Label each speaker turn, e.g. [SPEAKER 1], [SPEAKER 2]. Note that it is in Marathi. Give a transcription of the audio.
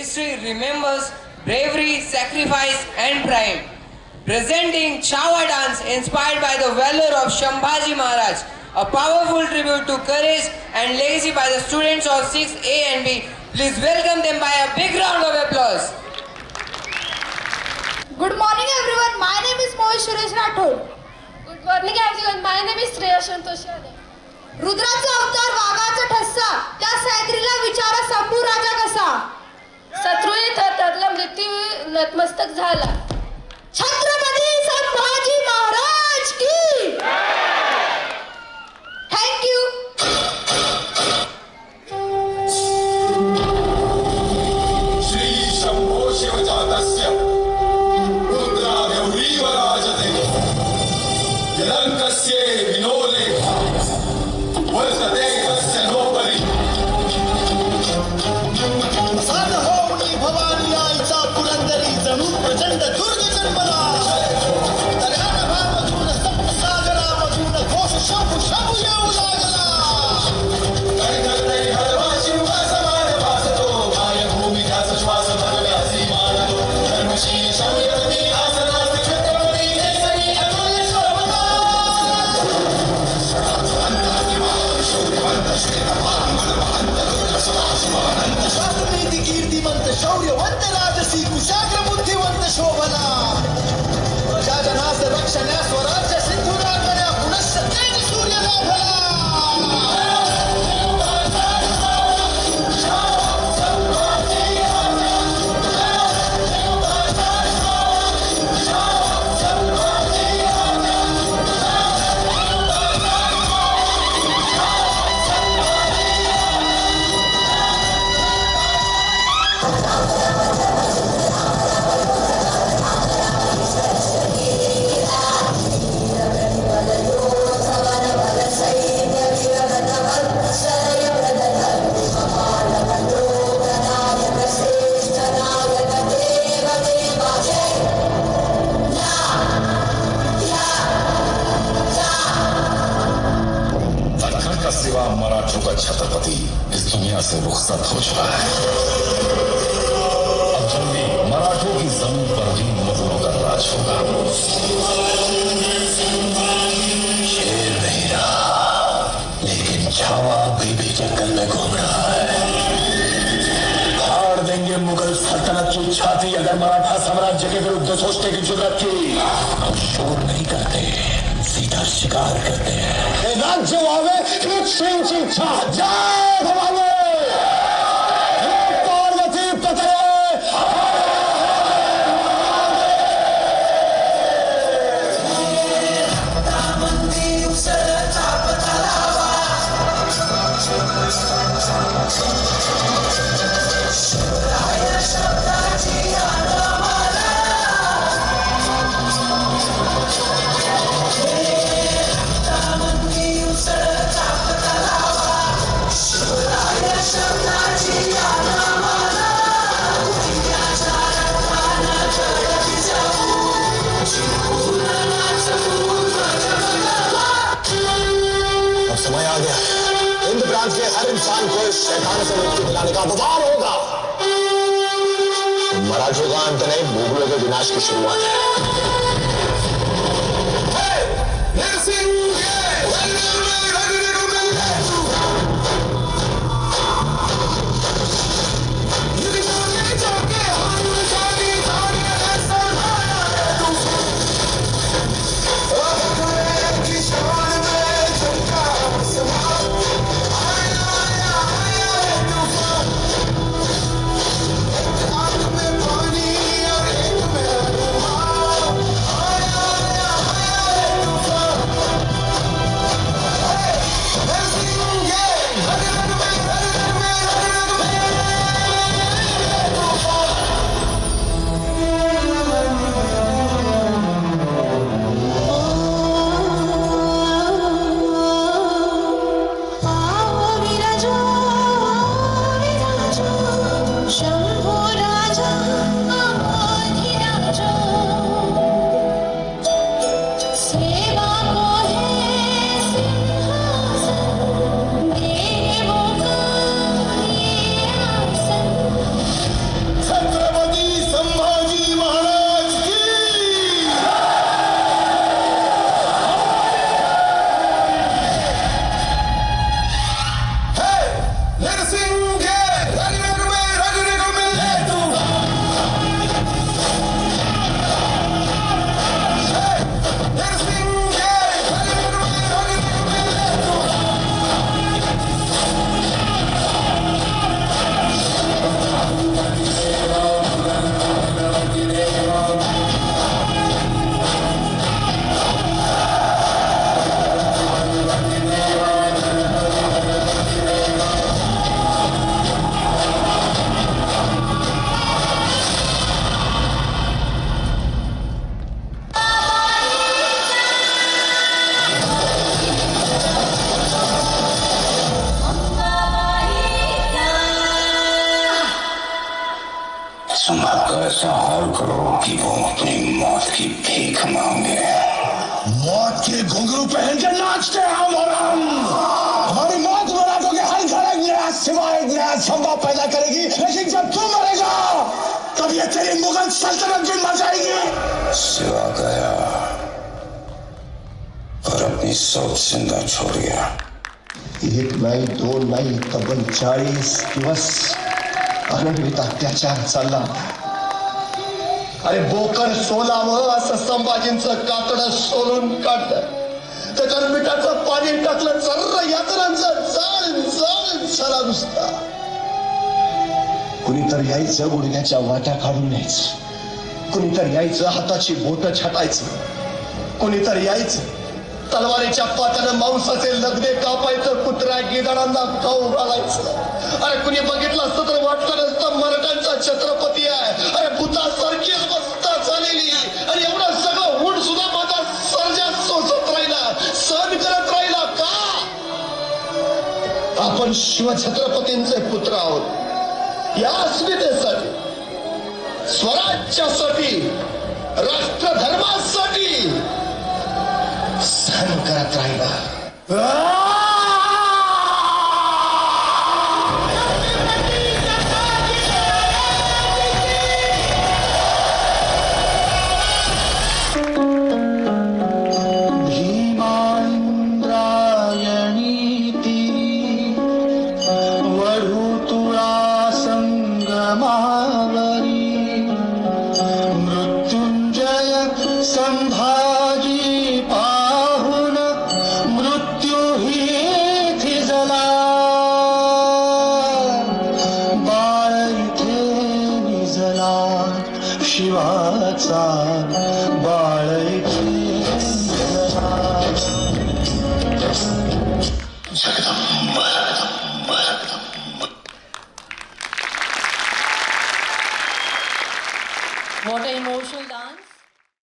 [SPEAKER 1] history remembers bravery, sacrifice, and pride. Presenting Chhawa dance inspired by the valor of Shambhaji Maharaj, a powerful tribute to courage and legacy by the students of 6A and B. Please welcome them by a big round of applause.
[SPEAKER 2] Good morning everyone, my name is Mohit Suresh Rathod.
[SPEAKER 3] Good morning everyone, my name is Shreya Santosh Yadav.
[SPEAKER 2] रुद्राचा अवतार वाघाचा ठस्सा, त्या सैत्रीला विचारा शंभू राजा कसा.
[SPEAKER 3] शत्रुही त्यातला मृत्यू नतमस्तक झाला.
[SPEAKER 2] छत्रपती संभाजी महाराज की. Thank you.
[SPEAKER 4] श्री शंभो शिवजातस्य रुद्रागौरीव राजते यलङ्कस्य विनोलेखा वर्तते तस्य नोपरि
[SPEAKER 5] साध होऊनी भवानी आईचा पुरंदरी जणू प्रचंड दुर्ग जन्मला. तऱ्हान भामधून सप्तसागरामधून घोष शंभू शंभू येऊ लागला.
[SPEAKER 4] कैकर्तै हरवा शिवा समान भासतो मायभूमिकाच श्वास भरव्यासी मानतो धर्मशील शौर्यवती आसनास्थ छत्रपती केसरी अतुल्य शोभता.
[SPEAKER 5] शास्त्रनीती कीर्तिमंत शौर्यवंत राजसी कुशाग्र बुद्धिवंत शोभना. प्रजाजनास रक्षण्या स्वराज्य सिंधुराकण्या पुनश्च तेज सूर्य लाभला.
[SPEAKER 4] सिवा मराठों का छत्रपति इस दुनिया से रुखसत हो चुका है. अब जल्दी मराठों की जमीन पर भी मजलूमों का राज होगा. शेर नहीं रहा, लेकिन छावा अभी भी जंगल में घूम रहा है. फाड़ देंगे मुगल सल्तनत की छाती अगर मराठा साम्राज्य के विरुद्ध सोचने की जरूरत की. हम शोर नहीं करते, सीधा शिकार करते हैं. राज्य व्हावे श्रींची इच्छा जय भवानी. पार्वती पते समय आ गया. हिंद प्रांत के हर इंसान को इस शैतान से मुक्ति दिलाने का अवतार होगा. मराठों का अंत नहीं, मुगलों के विनाश की शुरुआत है. संभाल कर ऐसा हाल करो कि वो अपनी मौत की भीख मांगे। मौत के घुंघरू पहन के नाचते हैं हम और हम। हमारी मौत मुरादों के हर घर एक नया सिवा एक नया संभव पैदा करेगी, लेकिन जब तू मरेगा तब ये तेरी मुगल सल्तनत भी मर जाएगी। सिवा गया और अपनी सोच जिंदा छोड़ गया।
[SPEAKER 5] एक नाही, दोन नाही, तब्बल 40 दिवस अनन्वित अत्याचार चालला. अरे बोकर सोलावं असं संभाजींचं कातडं सोलून काढलं, त्याच्यावर मिठाचं पाणी टाकलं, सर्व यातनांचा जाळ जाळ झाला नुसता. कुणीतर यायचं गुडघ्याच्या वाट्या काढून न्यायचं, कुणीतर यायचं हाताची बोट छाटायचं, कुणीतर यायचं तलवारीच्या पात्यानं मांसाचे लगदे कापायचं, कुत्र्या गिधाडांना खाऊ घालायचं. अरे कुणी बघितलं असतं तर वाटलं नसतं मराठ्यांचा छत्रपती आहे. अरे भूतासारखी अवस्था झालेली आणि एवढं सगळं होऊन सुद्धा माझा सर्जा सोसत राहिला, सहन करत राहिला का? आपण शिवछत्रपतींचे पुत्र आहोत. या अस्मितेसाठी, स्वराज्यासाठी, राष्ट्रधर्मासाठी सहन करत राहिला. संभाजी पाहुन मृत्यू ही थिजला, बाळ इथे निजला शिवाचा, बाळ इथे निजला.
[SPEAKER 4] Jagdamb Jagdamb Jagdamb.
[SPEAKER 6] What an emotional dance.